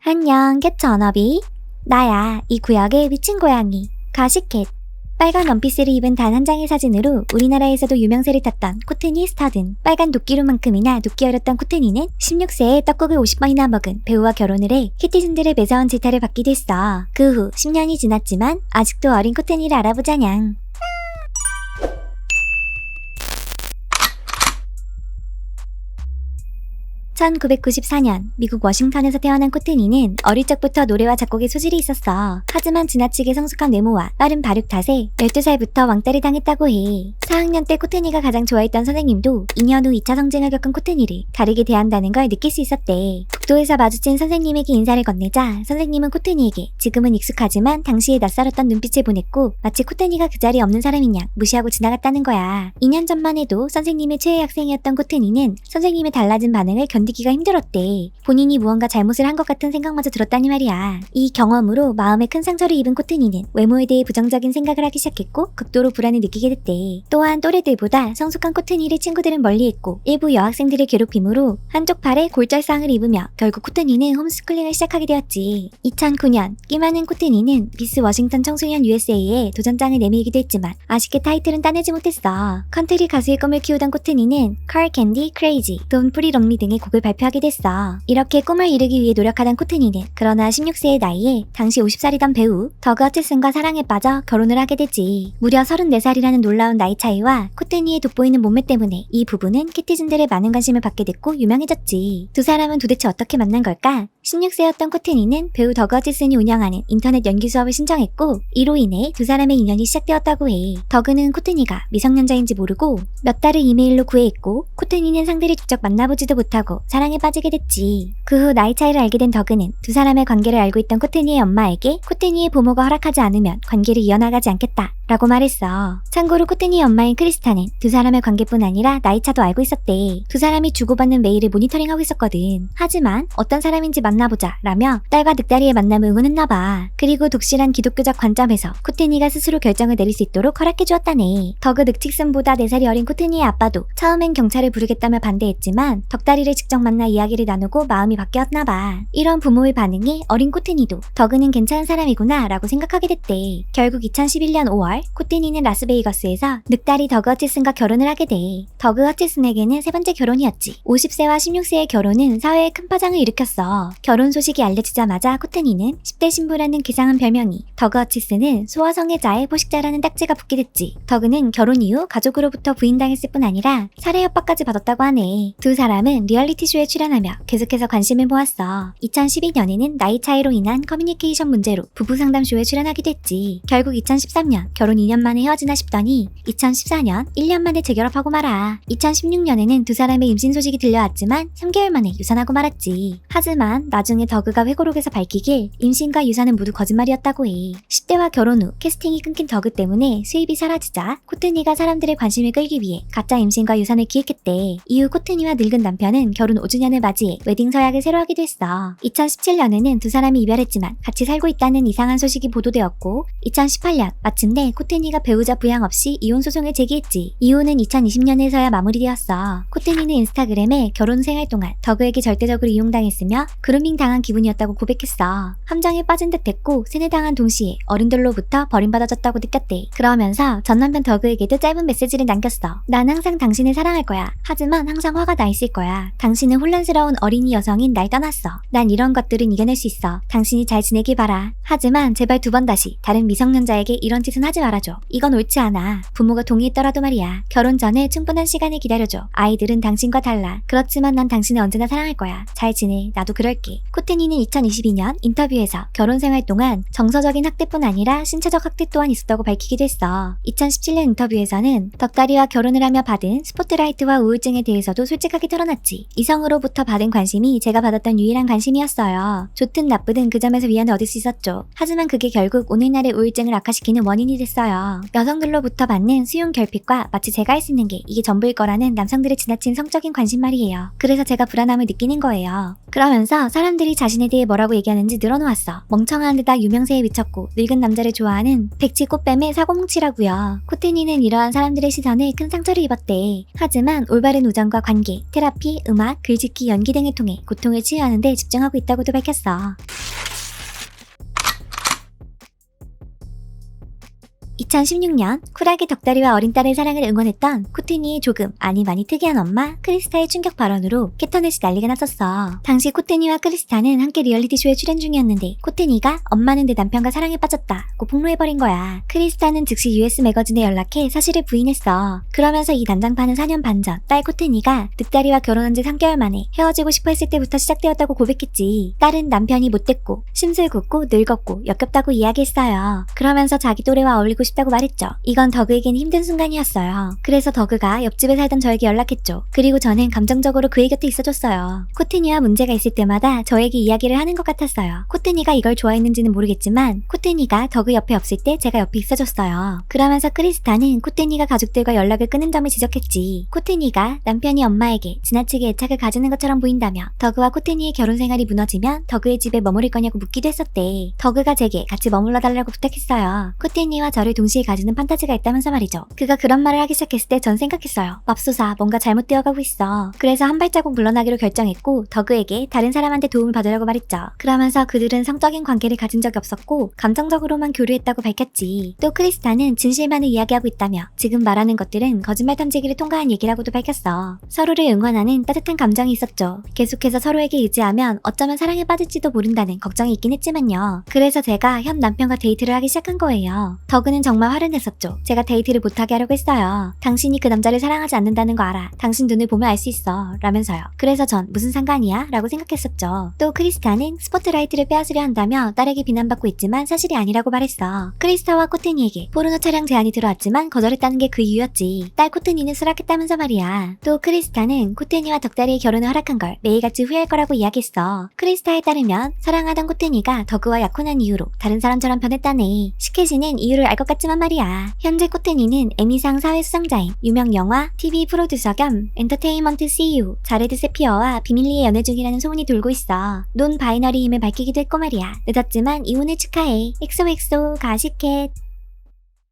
안녕, 캣츠 언어비. 나야, 이 구역의 미친 고양이, 가시캣. 빨간 원피스를 입은 단 한 장의 사진으로 우리나라에서도 유명세를 탔던 코트니 스타든. 빨간 도끼로만큼이나 도끼 어렸던 코트니는 16세에 떡국을 50번이나 먹은 배우와 결혼을 해 키티즌들의 매서운 질타를 받기도 했어. 그 후 10년이 지났지만 아직도 어린 코트니를 알아보자냥. 1994년 미국 워싱턴에서 태어난 코트니는 어릴 적부터 노래와 작곡에 소질이 있었어. 하지만 지나치게 성숙한 외모와 빠른 발육 탓에 12살부터 왕따를 당했다고 해. 4학년 때 코트니가 가장 좋아했던 선생님도 2년 후 2차 성징을 겪은 코트니를 다르게 대한다는 걸 느낄 수 있었대. 복도에서 마주친 선생님에게 인사를 건네자 선생님은 코트니에게 지금은 익숙하지만 당시에 낯설었던 눈빛을 보냈고 마치 코트니가 그 자리에 없는 사람인 양 무시하고 지나갔다는 거야. 2년 전만 해도 선생님의 최애 학생이었던 코트니는 선생님의 달라진 반응을 견디기가 힘들었대. 본인이 무언가 잘못을 한 것 같은 생각마저 들었다니 말이야. 이 경험으로 마음에 큰 상처를 입은 코트니는 외모에 대해 부정적인 생각을 하기 시작했고 극도로 불안을 느끼게 됐대. 또한 또래들보다 성숙한 코트니를 친구들은 멀리했고 일부 여학생들의 괴롭힘으로 한쪽 팔에 골절상을 입으며 결국 코트니는 홈스쿨링을 시작하게 되었지. 2009년 끼 많은 코트니는 미스 워싱턴 청소년 USA에 도전장을 내밀기도 했지만 아쉽게 타이틀은 따내지 못했어. 컨트리 가수의 꿈을 키우던 코트니는 컬 캔디, 크레이지, 돈 프리 롱리 등의 곡을 발표하게 됐어. 이렇게 꿈을 이루기 위해 노력하던 코트니는 그러나 16세의 나이에 당시 50살이던 배우 더그 허츠슨과 사랑에 빠져 결혼을 하게 되지. 무려 34살이라는 놀라운 나이 차이와 코트니의 돋보이는 몸매 때문에 이 부부는 키티즌들의 많은 관심을 받게 됐고 유명해졌지. 두 사람은 도대체 어떻게 만난 걸까? 16세였던 코트니는 배우 더그 허츠슨이 운영하는 인터넷 연기 수업을 신청했고 이로 인해 두 사람의 인연이 시작되었다고 해. 더그는 코트니가 미성년자인지 모르고 몇 달을 이메일로 구애했고 코트니는 상대를 직접 만나보지도 못하고 사랑에 빠지게 됐지. 그 후 나이 차이를 알게 된 더그는 두 사람의 관계를 알고 있던 코트니의 엄마에게 코트니의 부모가 허락하지 않으면 관계를 이어나가지 않겠다 라고 말했어. 참고로 코트니의 엄마인 크리스타는 두 사람의 관계뿐 아니라 나이차도 알고 있었대. 두 사람이 주고받는 메일을 모니터링하고 있었거든. 하지만 어떤 사람인지 만나보자 라며 딸과 늑다리의 만남을 응원했나봐. 그리고 독실한 기독교적 관점에서 코트니가 스스로 결정을 내릴 수 있도록 허락해주었다네. 더그 늑칙슨보다 4살이 어린 코트니의 아빠도 처음엔 경찰을 부르겠다며 반대했지만 덕다리를 직접 만나 이야기를 나누고 마음이 바뀌었나봐. 이런 부모의 반응에 어린 코트니도 더그는 괜찮은 사람이구나 라고 생각하게 됐대. 결국 2011년 5월 코트니는 라스베이거스에서 늑다리 더그 허츠슨과 결혼을 하게 돼. 더그 허츠슨에게는 세 번째 결혼이었지. 50세와 16세의 결혼은 사회에 큰 파장을 일으켰어. 결혼 소식이 알려지자마자 코트니는 10대 신부라는 기상한 별명이, 더그 허츠슨은 소아성애자의 포식자라는 딱지가 붙게 됐지. 더그는 결혼 이후 가족으로부터 부인당했을 뿐 아니라 살해 협박까지 받았다고 하네. 두 사람은 리얼리티쇼에 출연하며 계속해서 관심을 모았어. 2012년에는 나이 차이로 인한 커뮤니케이션 문제로 부부 상담쇼에 출연하기도 했지. 결국 2013년 결혼 2년 만에 헤어지나 싶더니 2014년 1년 만에 재결합하고 말아. 2016년에는 두 사람의 임신 소식이 들려왔지만 3개월 만에 유산하고 말았지. 하지만 나중에 더그가 회고록에서 밝히길 임신과 유산은 모두 거짓말이었다고 해. 10대와 결혼 후 캐스팅이 끊긴 더그 때문에 수입이 사라지자 코트니가 사람들의 관심을 끌기 위해 가짜 임신과 유산을 기획했대. 이후 코트니와 늙은 남편은 결혼 5주년을 맞이해 웨딩 서약을 새로 하기도 했어. 2017년에는 두 사람이 이별했지만 같이 살고 있다는 이상한 소식이 보도되었고 2018년 마침내 코트니가 배우자 부양 없이 이혼 소송을 제기했지. 이혼은 2020년에서야 마무리되었어. 코트니는 인스타그램에 결혼 생활 동안 더그에게 절대적으로 이용당했으며 그루밍 당한 기분이었다고 고백했어. 함정에 빠진 듯 했고 세뇌당한 동시에 어른들로부터 버림받아졌다고 느꼈대. 그러면서 전 남편 더그에게도 짧은 메시지를 남겼어. 난 항상 당신을 사랑할 거야. 하지만 항상 화가 나 있을 거야. 당신은 혼란스러운 어린이 여성인 날 떠났어. 난 이런 것들은 이겨낼 수 있어. 당신이 잘 지내길 바라. 하지만 제발 두 번 다시 다른 미성년자에게 이런 짓은 하지 말아줘. 이건 옳지 않아. 부모가 동의했더라도 말이야. 결혼 전에 충분한 시간을 기다려줘. 아이들은 당신과 달라. 그렇지만 난 당신을 언제나 사랑할 거야. 잘 지내. 나도 그럴게. 코트니는 2022년 인터뷰에서 결혼 생활 동안 정서적인 학대뿐 아니라 신체적 학대 또한 있었다고 밝히기도 했어. 2017년 인터뷰에서는 덕다리와 결혼을 하며 받은 스포트라이트와 우울증에 대해서도 솔직하게 털어놨지. 이성으로부터 받은 관심이 제가 받았던 유일한 관심이었어요. 좋든 나쁘든 그 점에서 위안을 얻을 수 있었죠. 하지만 그게 결국 오늘날의 우울증을 악화시키는 원인이 됐어요. 여성들로부터 받는 수용 결핍과 마치 제가 할 수 있는 게 이게 전부일 거라는 남성들의 지나친 성적인 관심 말이에요. 그래서 제가 불안함을 느끼는 거예요. 그러면서 사람들이 자신에 대해 뭐라고 얘기하는지 늘어놓았어. 멍청한 데다 유명세에 미쳤고 늙은 남자를 좋아하는 백치 꽃뱀의 사고뭉치라고요. 코트니는 이러한 사람들의 시선에 큰 상처를 입었대. 하지만 올바른 우정과 관계, 테라피, 음악, 글짓기, 연기 등을 통해 고통을 치유하는 데 집중하고 있다고도 밝혔어. 2016년 쿨하게 덕다리와 어린 딸의 사랑을 응원했던 코트니의 조금 아니 많이 특이한 엄마 크리스타의 충격 발언으로 캐터넷이 난리가 났었어. 당시 코트니와 크리스타는 함께 리얼리티쇼에 출연 중이었는데 코트니가 엄마는 내 남편과 사랑에 빠졌다고 폭로해버린 거야. 크리스타는 즉시 US 매거진에 연락해 사실을 부인했어. 그러면서 이 난장판은 4년 반 전 딸 코트니가 늑다리와 결혼한 지 3개월 만에 헤어지고 싶어 했을 때부터 시작되었다고 고백했지. 딸은 남편이 못됐고 심술궂고 늙었고 역겹다고 이야기했어요. 그러면서 자기 또래와 어울리고 싶다고 말했죠. 이건 더그에겐 힘든 순간이었어요. 그래서 더그가 옆집에 살던 저에게 연락했죠. 그리고 저는 감정적으로 그의 곁에 있어줬어요. 코트니와 문제가 있을 때마다 저에게 이야기를 하는 것 같았어요. 코트니가 이걸 좋아했는지는 모르겠지만 코트니가 더그 옆에 없을 때 제가 옆에 있어줬어요. 그러면서 크리스타는 코트니가 가족들과 연락을 끊은 점을 지적했지. 코트니가 남편이 엄마에게 지나치게 애착을 가지는 것처럼 보인다며 더그와 코트니의 결혼 생활이 무너지면 더그의 집에 머무를 거냐고 묻기도 했었대. 더그가 제게 같이 머물러 달라고 부탁했어요. 코트니와 저를 동시에 가지는 판타지가 있다면서 말이죠. 그가 그런 말을 하기 시작했을 때 전 생각했어요. 맙소사 뭔가 잘못되어가고 있어. 그래서 한 발자국 물러나기로 결정했고 더그에게 다른 사람한테 도움을 받으려고 말했죠. 그러면서 그들은 성적인 관계를 가진 적이 없었고 감정적으로만 교류했다고 밝혔지. 또 크리스타는 진실만을 이야기하고 있다며 지금 말하는 것들은 거짓말 탐지기를 통과한 얘기라고도 밝혔어. 서로를 응원하는 따뜻한 감정이 있었죠. 계속해서 서로에게 의지하면 어쩌면 사랑에 빠질지도 모른다는 걱정이 있긴 했지만요. 그래서 제가 현 남편과 데이트를 하기 시작한 거예요. 더그는 정말 화를 냈었죠. 제가 데이트를 못하게 하려고 했어요. 당신이 그 남자를 사랑하지 않는다는 거 알아. 당신 눈을 보면 알 수 있어. 라면서요. 그래서 전 무슨 상관이야? 라고 생각했었죠. 또 크리스타는 스포트라이트를 빼앗으려 한다며 딸에게 비난받고 있지만 사실이 아니라고 말했어. 크리스타와 코트니에게 포르노 촬영 제안이 들어왔지만 거절했다는 게 그 이유였지. 딸 코트니는 수락했다면서 말이야. 또 크리스타는 코트니와 덕다리의 결혼을 허락한 걸 매일같이 후회할 거라고 이야기했어. 크리스타에 따르면 사랑하던 코트니가 더그와 약혼한 이후로 다른 사람처럼 변했다네. 시케지는 이유를 알 것 같지만 말이야. 현재 코트니는 에미상 사회수상자인 유명 영화, TV 프로듀서 겸 엔터테인먼트 CEO 자레드 세피어와 비밀리에 연애 중이라는 소문이 돌고 있어. 논 바이너리임을 밝히기도 했고 말이야. 늦었지만 이혼을 축하해. 엑소엑소 가시켓.